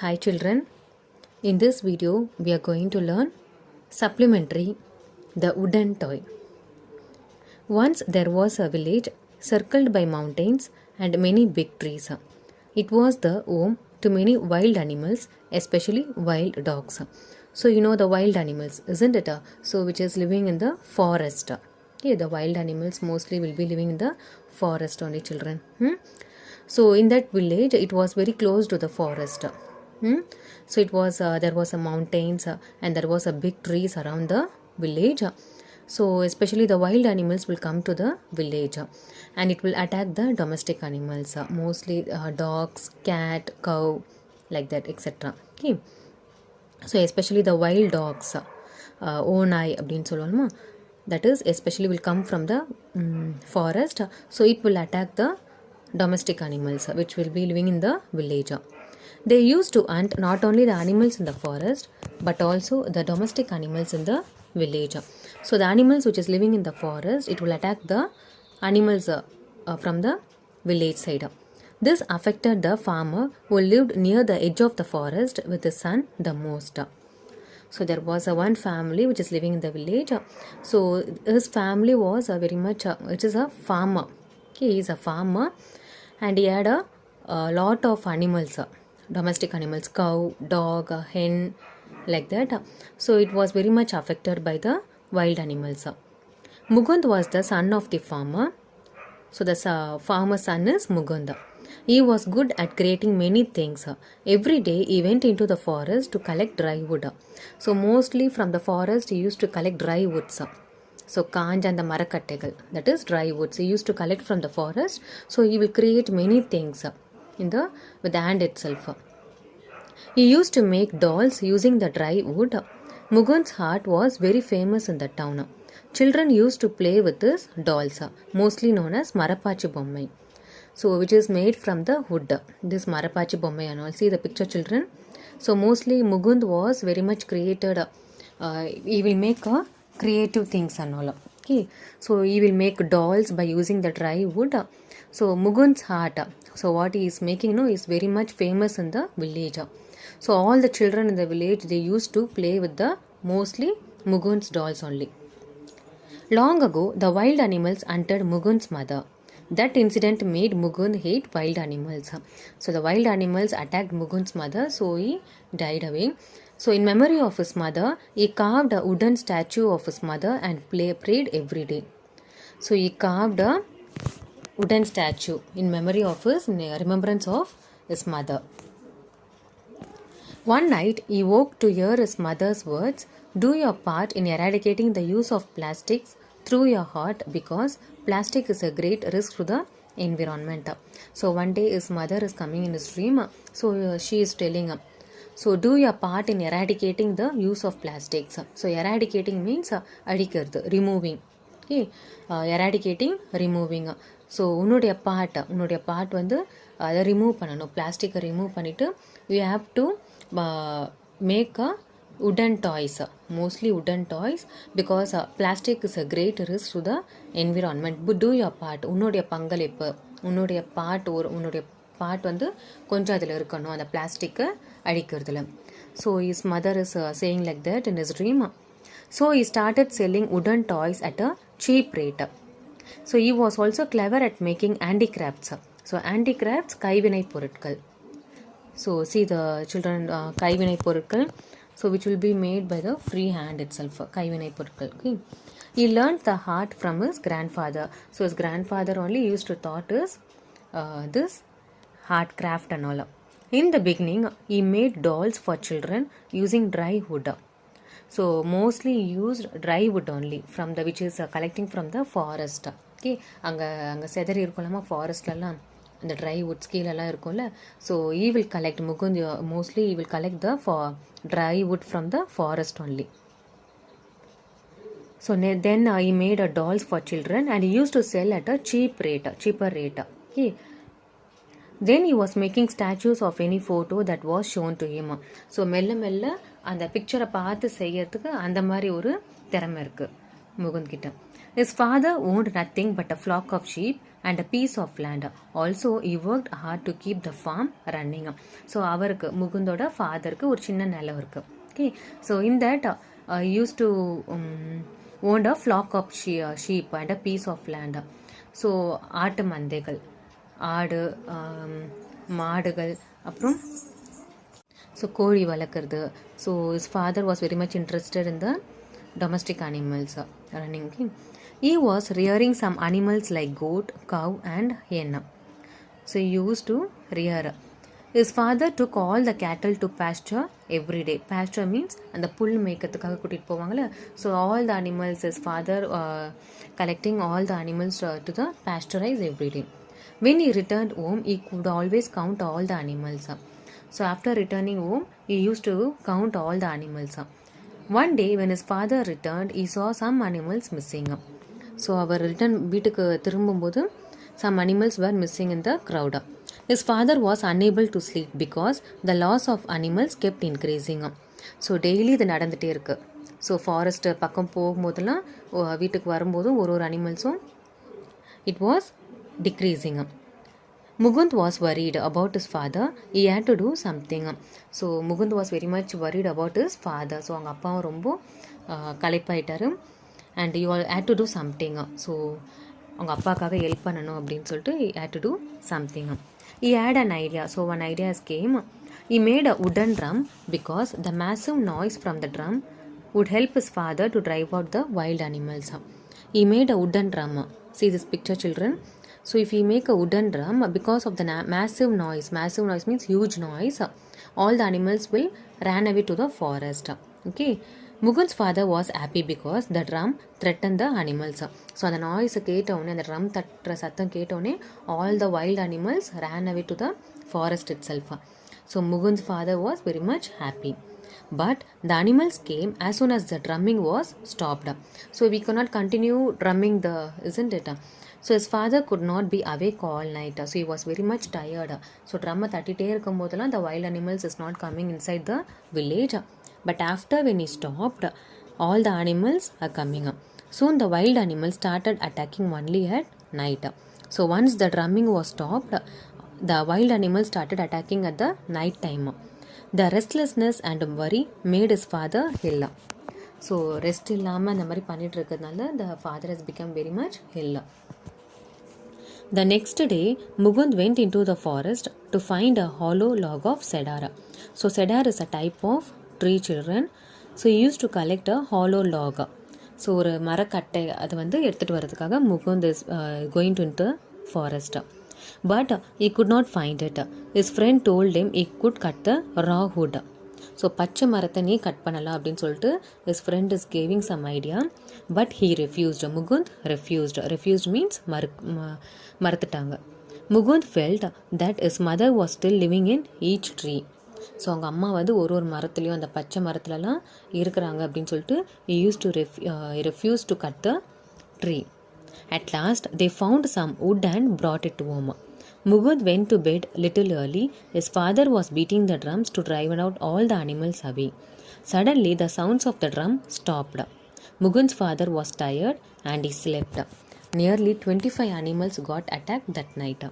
Hi children, in this video we are going to learn supplementary, the wooden toy. Once there was a village circled by mountains and many big trees. It was the home to many wild animals, especially wild dogs. So you know the wild animals, isn't it? So which is living in the forest. Okay, the wild animals mostly will be living in the forest only, children. So in that village, it was very close to the forest. So it was there was a mountains and there was a big trees around the village. So especially the wild animals will come to the village and it will attack the domestic animals, mostly dogs, cat, cow, like that, etc. Okay. So especially the wild dogs, onai அப்படின்னு சொல்லுவோமா, that is especially will come from the forest. So it will attack the domestic animals which will be living in the village. They used to hunt not only the animals in the forest but also the domestic animals in the village. So the animals which is living in the forest, it will attack the animals from the village side. This affected the farmer who lived near the edge of the forest with his son the most. So there was one family which is living in the village. So his family was very much it is a farmer. Okay, he is a farmer and he had a lot of animals, domestic animals, cow, dog, hen, like that. So it was very much affected by the wild animals. Mukund was the son of the farmer. So the farmer's son is Mukund. He was good at creating many things. Every day he went into the forest to collect dry wood. So mostly from the forest he used to collect dry woods. So kanj and the marakattegal, that is dry woods, he used to collect from the forest. So he will create many things with the hand itself. He used to make dolls using the dry wood. Mukund's heart was very famous in the town. Children used to play with his dolls, mostly known as Marapachi Bommai. So which is made from the wood. This Marapachi Bommai and all. See the picture, children. So mostly Mukund was very much created. He will make creative things and all. Okay. So he will make dolls by using the dry wood. So Mukund's heart. So what he is making is very much famous in the village. So all the children in the village, they used to play with the mostly Mukund's dolls only. Long ago, the wild animals hunted Mukund's mother. That incident made Mukund hate wild animals. So the wild animals attacked Mukund's mother, so he died away. So in memory of his mother, he carved a wooden statue of his mother and prayed every day. So he carved a wooden statue in memory of his remembrance of his mother. One night, he woke to hear his mother's words, "Do your part in eradicating the use of plastics through your heart because plastic is a great risk to the environment." So one day his mother is coming in his dream. So she is telling him, so do your part in eradicating the use of plastics. So eradicating means adikirdu, removing. Okay, eradicating, removing. So உன்னுடைய part வந்து அதை remove பண்ணணும், பிளாஸ்டிக்கை remove பண்ணிவிட்டு you have to make a wooden toys, mostly wooden toys, because plastic is a great risk to the environment. But do your part, உன்னுடைய பங்களிப்பு, உன்னுடைய part வந்து கொஞ்சம் அதில் இருக்கணும், அந்த பிளாஸ்டிக்கை அழிக்கிறதுல. So his mother is saying like that in his dream. So he started selling wooden toys at a cheap rate. So he was also clever at making handicrafts. So handicrafts, கைவினை பொருட்கள். So see the children, கைவினை பொருட்கள், so which will be made by the free hand itself, கைவினை பொருட்கள். Okay. He learned the art from his grandfather. So his grandfather only used to taught us this art craft and all. In the beginning, he made dolls for children using dry wood. So mostly he used dry wood only from the which is collecting from the forest. Okay, அங்கே செதறி இருக்கலாமா ஃபாரஸ்ட்லலாம், அந்த try Woods கீழெல்லாம் இருக்கும்ல. So he will collect Mukund mostly he will collect the try would from the forest only. So then he made a dolls for children and he used to sell at a cheaper rate. Okay. Then he was making statues of any photo that was shown to him. So மெல்ல மெல்ல அந்த பிக்சரை பார்த்து செய்யறதுக்கு அந்த மாதிரி ஒரு திறமை இருக்குது முகுந்த் கிட்ட. His father owned nothing but a flock of sheep and a piece of land. Also, he worked hard to keep the farm running. So, அவருக்கு முகுந்தோட ஃபாதருக்கு ஒரு சின்ன நிலம் இருக்கு. Okay, so in that he used to own a flock of sheep and a piece of land. So, ஆட்டு மந்தைகள், ஆடு, மாடுகள், அப்புறம் so கோழி வளர்க்குறது. So his father was very much interested in the domestic animals running. He was rearing some animals like goat, cow and hen. So he used to rear. His father took all the cattle to pasture every day. Pasture means அந்த புல் மேய்க்கிறதுக்காக கூட்டிகிட்டு போவாங்கள்ல. So all the animals, his father collecting all the animals to the pasturize every day. When he returned home, he could always count all the animals. So after returning home, he used to count all the animals. One day when his father returned, he saw some animals missing. So our return வீட்டுக்கு திரும்பும்போது some animals were missing in the crowd. His father was unable to sleep because the loss of animals kept increasing. So daily இது நடந்துகிட்டே இருக்குது. So forest பக்கம் போகும்போதெல்லாம் வீட்டுக்கு வரும்போதும் ஒரு அனிமல்ஸும் it was decreasing. Mukund was worried about his father. He had to do something. So Mukund was very much worried about his father. So அவங்க அப்பாவும் ரொம்ப களைப்பாயிட்டாரு. And he had to do something. So அவங்க அப்பாக்காக help பண்ணணும் அப்படின்னு சொல்லிட்டு he had to do something. He had an idea. So one idea came. He made a wooden drum because the massive noise from the drum would help his father to drive out the wild animals. He made a wooden drum. See this picture, children. So if we make a wooden drum, because of the massive noise means huge noise, all the animals will run away to the forest. Okay, Mukund's father was happy because the drum threatened the animals. So the noise கேட்டவுடனே, அந்த drum தட்டுற சத்தம் கேட்டவுடனே all the wild animals ran away to the forest itself. So Mukund's father was very much happy. But the animals came as soon as the drumming was stopped. So we cannot continue drumming isn't it? So his father could not be awake all night. So he was very much tired. So drum தட்டிட்டே இருக்கும்போதெல்லாம் the wild animals is not coming inside the village. But after when he stopped, all the animals are coming. Soon the wild animals started attacking only at night. So once the drumming was stopped, the wild animals started attacking at the night time. The restlessness and worry made his father ill. So rest இல்லாமல் அந்த மாதிரி பண்ணிட்டு இருக்கிறதுனால the father has become very much ill. The next day, Mukund went into the forest to find a hollow log of cedar. So cedar is a type of tree, children. So he used to collect a hollow log. So ஒரு மரக்கட்டை அது வந்து எடுத்துகிட்டு வரதுக்காக Mukund is going to enter forest. But he could not find it. His friend told him he could cut the raw wood. So பச்சை மரத்தை நீ cut பண்ணலாம் அப்படின்னு சொல்லிட்டு his friend is giving some idea, but he refused. Mukund refused means மறுத்துட்டாங்க. Mukund felt that his mother was still living in each tree. So அவங்க அம்மா வந்து ஒரு மரத்துலேயும் அந்த பச்சை மரத்துலலாம் இருக்கிறாங்க அப்படின்னு சொல்லிட்டு he used to refuse to cut the tree. At last they found some wood and brought it home. Mukund went to bed little early. His father was beating the drums to drive out all the animals away. Suddenly the sounds of the drum stopped. Mukund's father was tired and he slept. Nearly 25 animals got attacked that night.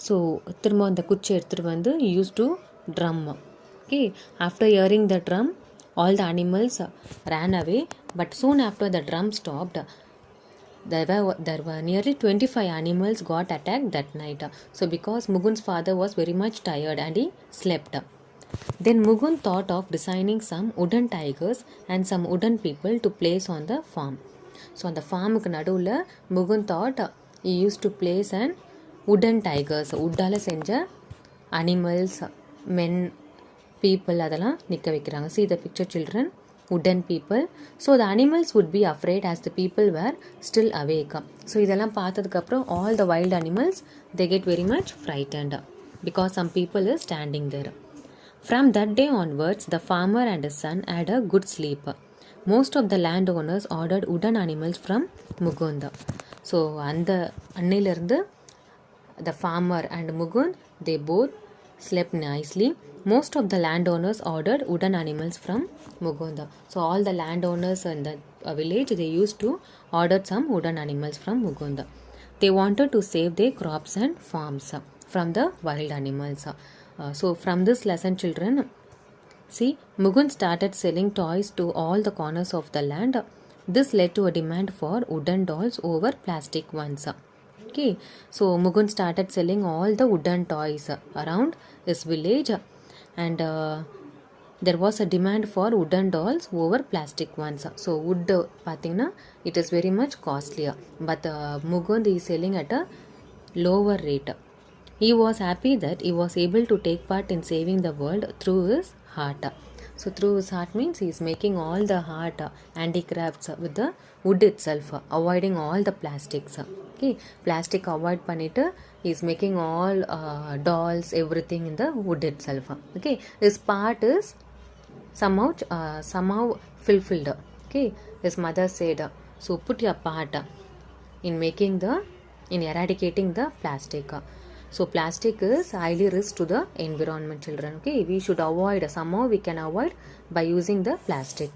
So திரும்ப அந்த குச்சி எடுத்துட்டு வந்து used to drum. Okay, after hearing the drum, all the animals ran away, but soon after the drum stopped, there were nearly 25 animals got attacked that night. So because Mukund's father was very much tired and he slept. Then Mukund thought of designing some wooden tigers and some wooden people to place on the farm. So on the farm நடுவில் Mukund thought he used to place an wooden tigers, woodala செஞ்ச animals, men, people அதெல்லாம் நிற்க வைக்கிறாங்க. See the picture, children. Wooden people. So the animals would be afraid as the people were still awake. So இதெல்லாம் பார்த்ததுக்கப்புறம் all the wild animals, they get very much frightened because some people is standing there. From that day onwards, the farmer and his son had a good sleep. Most of the landowners ordered wooden animals from Mukund. So அந்த அன்னையிலிருந்து the farmer and Mukund, they both slept nicely. Most of the landowners ordered wooden animals from Mukund. So all the landowners in the village, they used to order some wooden animals from Mukund. They wanted to save their crops and farms from the wild animals. So from this lesson, children, see, Mugun started selling toys to all the corners of the land. This led to a demand for wooden dolls over plastic ones. Okay, so Mugun started selling all the wooden toys around his village, and there was a demand for wooden dolls over plastic ones. So wood pathina, it is very much costlier, but Mugund is selling at a lower rate. He was happy that he was able to take part in saving the world through his heart. So through his heart means he is making all the art handicrafts with the wood itself, avoiding all the plastics. Okay, plastic avoid பண்ணிட்டு he is making all dolls, everything in the wood itself. Okay, his part is somehow fulfilled. Okay, his mother said, so put your part in eradicating the plastic. So plastic is highly risk to the environment, children. Okay, we should avoid, somehow we can avoid by using the plastic.